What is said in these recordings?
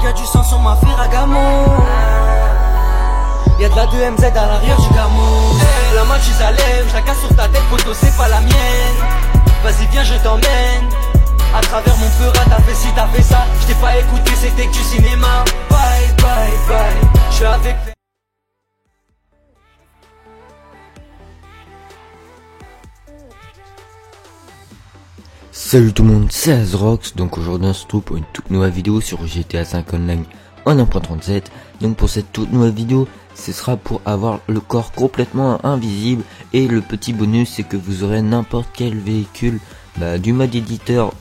y'a du sang sur ma Ferragamo. Y'a de la 2MZ à l'arrière du Camus. La match ils allèment, je la casse sur ta tête, photo c'est pas la mienne. Vas-y viens je t'emmène. À travers mon feu t'as fait ci, t'as fait ça. Je t'ai pas écouté, c'était que du cinéma. Bye bye bye, je suis avec. Salut tout le monde, c'est Azrox. Donc aujourd'hui on se retrouve pour une toute nouvelle vidéo sur GTA 5 Online en 1.37. Donc pour cette toute nouvelle vidéo, ce sera pour avoir le corps complètement invisible. Et le petit bonus, c'est que vous aurez n'importe quel véhicule du mode éditeur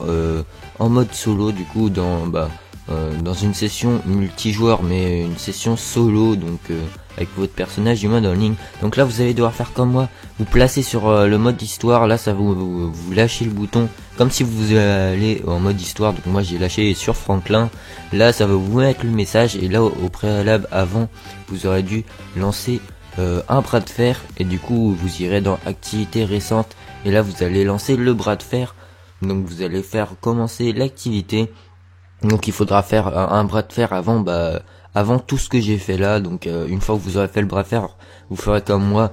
en mode solo. Du coup dans une session multijoueur, mais une session solo, donc avec votre personnage du mode en ligne. Donc là vous allez devoir faire comme moi, vous placez sur le mode histoire. Là ça vous lâchez le bouton comme si vous allez en mode histoire. Donc moi j'ai lâché sur Franklin. Là ça va vous mettre le message, et là au préalable avant vous aurez dû lancer un bras de fer, et du coup vous irez dans activité récente, et là vous allez lancer le bras de fer. Donc vous allez faire commencer l'activité. Donc il faudra faire un bras de fer avant tout ce que j'ai fait là. Donc une fois que vous aurez fait le bras de fer, vous ferez comme moi,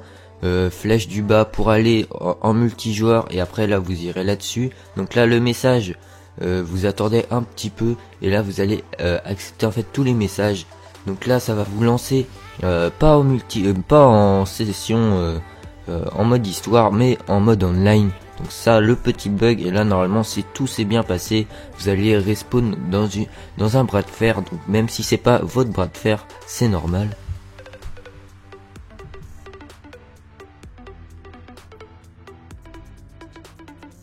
flèche du bas pour aller en multijoueur, et après là vous irez là-dessus. Donc là le message, vous attendez un petit peu, et là vous allez accepter en fait tous les messages. Donc là ça va vous lancer pas en session en mode histoire, mais en mode online. Donc ça, le petit bug, et là normalement si tout s'est bien passé, vous allez respawn dans un bras de fer. Donc même si c'est pas votre bras de fer, c'est normal.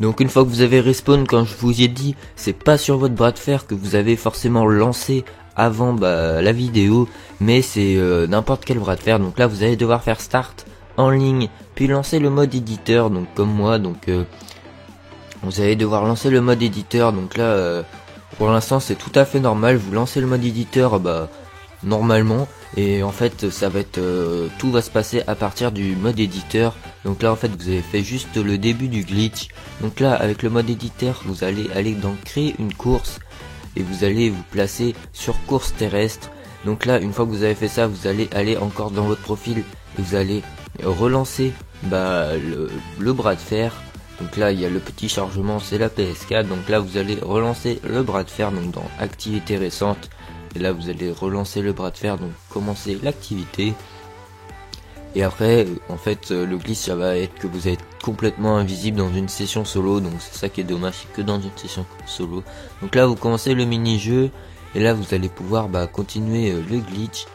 Donc une fois que vous avez respawn, quand je vous ai dit, c'est pas sur votre bras de fer que vous avez forcément lancé avant la vidéo, mais c'est n'importe quel bras de fer. Donc là vous allez devoir faire start en ligne, puis lancer le mode éditeur, donc comme moi. Donc vous allez devoir lancer le mode éditeur. Donc là pour l'instant c'est tout à fait normal, vous lancez le mode éditeur normalement, et en fait ça va être tout va se passer à partir du mode éditeur. Donc là en fait vous avez fait juste le début du glitch. Donc là avec le mode éditeur vous allez aller dans créer une course, et vous allez vous placer sur course terrestre. Donc là une fois que vous avez fait ça, vous allez aller encore dans votre profil, et vous allez relancer le bras de fer. Donc là il y a le petit chargement, c'est la PS4. Donc là vous allez relancer le bras de fer, donc dans activité récente, et là vous allez relancer le bras de fer, donc commencer l'activité. Et après en fait le glitch ça va être que vous êtes complètement invisible dans une session solo. Donc c'est ça qui est dommage, c'est que dans une session solo. Donc là vous commencez le mini-jeu, et là vous allez pouvoir continuer le glitch.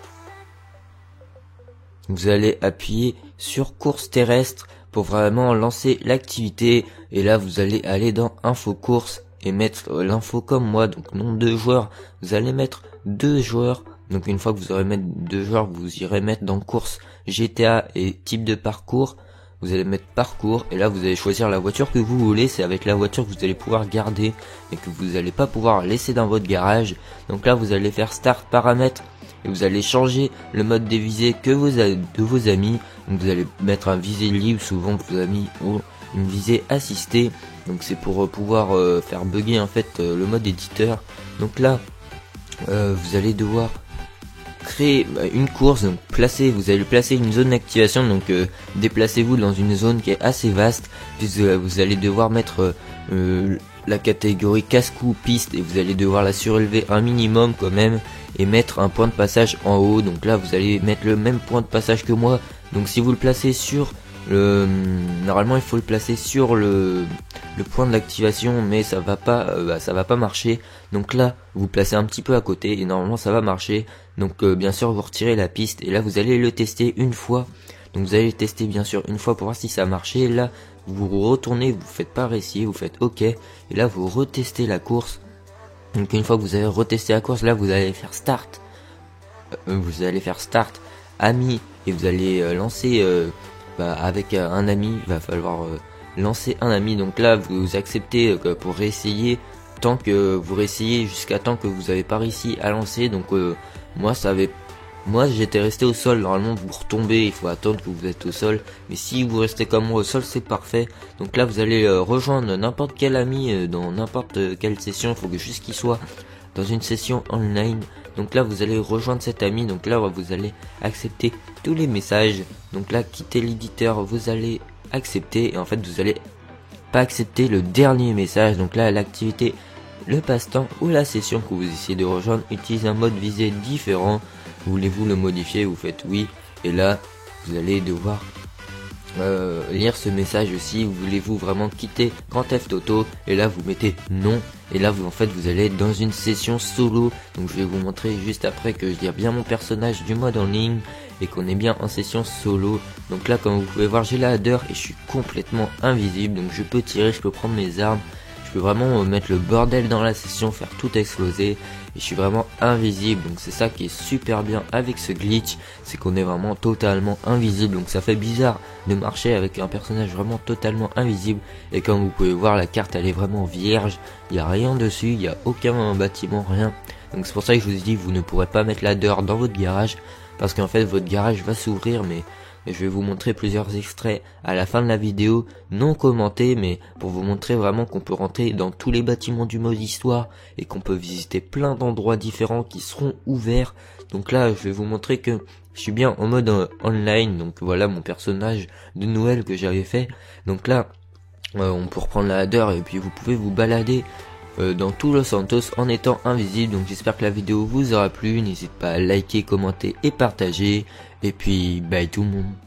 Vous allez appuyer sur course terrestre pour vraiment lancer l'activité, et là vous allez aller dans info course et mettre l'info comme moi, donc nombre de joueurs, vous allez mettre 2 joueurs. Donc une fois que vous aurez mis 2 joueurs, vous irez mettre dans course GTA et type de parcours, vous allez mettre parcours, et là vous allez choisir la voiture que vous voulez. C'est avec la voiture que vous allez pouvoir garder et que vous n'allez pas pouvoir laisser dans votre garage. Donc là vous allez faire start paramètres, et vous allez changer le mode des visées de vos amis. Donc vous allez mettre un visée libre souvent de vos amis, ou une visée assistée. Donc c'est pour pouvoir faire bugger en fait le mode éditeur. Donc là vous allez devoir créer une course. Donc vous allez placer une zone d'activation. Donc déplacez-vous dans une zone qui est assez vaste. Puis vous allez devoir mettre la catégorie casse-cou piste, et vous allez devoir la surélever un minimum quand même, et mettre un point de passage en haut. Donc là vous allez mettre le même point de passage que moi. Donc si vous le placez sur normalement il faut le placer sur le point de l'activation, mais ça va pas marcher. Donc là vous placez un petit peu à côté, et normalement ça va marcher. Donc bien sûr vous retirez la piste, et là vous allez le tester une fois. Donc vous allez le tester bien sûr une fois pour voir si ça a marché. Là vous retournez, vous faites pas réessayer, vous faites OK, et là vous retestez la course. Donc une fois que vous avez retesté la course, là vous allez faire start, ami, et vous allez lancer avec un ami. Il va falloir lancer un ami. Donc là vous acceptez pour réessayer, tant que vous réessayez jusqu'à temps que vous avez pas réussi à lancer. Donc moi j'étais resté au sol. Normalement vous retombez, il faut attendre que vous êtes au sol, mais si vous restez comme moi au sol c'est parfait. Donc là vous allez rejoindre n'importe quel ami dans n'importe quelle session. Il faut que juste qu'il soit dans une session online. Donc là vous allez rejoindre cet ami, donc là vous allez accepter tous les messages. Donc là quitter l'éditeur, vous allez accepter et en fait vous allez pas accepter le dernier message. Donc là l'activité, le passe-temps ou la session que vous essayez de rejoindre utilise un mode visée différent. Voulez-vous le modifier? Vous faites oui et là vous allez devoir lire ce message aussi. Voulez-vous vraiment quitter Grand Theft Auto? Et là vous mettez non. Et là vous allez être dans une session solo. Donc je vais vous montrer juste après que je lire bien mon personnage du mode en ligne et qu'on est bien en session solo. Donc là comme vous pouvez voir j'ai la ladder et je suis complètement invisible. Donc je peux tirer, je peux prendre mes armes. Je peux vraiment mettre le bordel dans la session, faire tout exploser. Et je suis vraiment invisible. Donc c'est ça qui est super bien avec ce glitch. C'est qu'on est vraiment totalement invisible. Donc ça fait bizarre de marcher avec un personnage vraiment totalement invisible. Et comme vous pouvez voir la carte elle est vraiment vierge. Il n'y a rien dessus, il n'y a aucun bâtiment, rien. Donc c'est pour ça que je vous ai dit vous ne pourrez pas mettre ladder dans votre garage. Parce qu'en fait votre garage va s'ouvrir mais... Et je vais vous montrer plusieurs extraits à la fin de la vidéo, non commentés, mais pour vous montrer vraiment qu'on peut rentrer dans tous les bâtiments du mode histoire et qu'on peut visiter plein d'endroits différents qui seront ouverts. Donc là, je vais vous montrer que je suis bien en mode online. Donc voilà mon personnage de Noël que j'avais fait. Donc là, on peut reprendre la ladder et puis vous pouvez vous balader dans tout Los Santos en étant invisible. Donc j'espère que la vidéo vous aura plu. N'hésitez pas à liker, commenter et partager. Et puis bye tout le monde.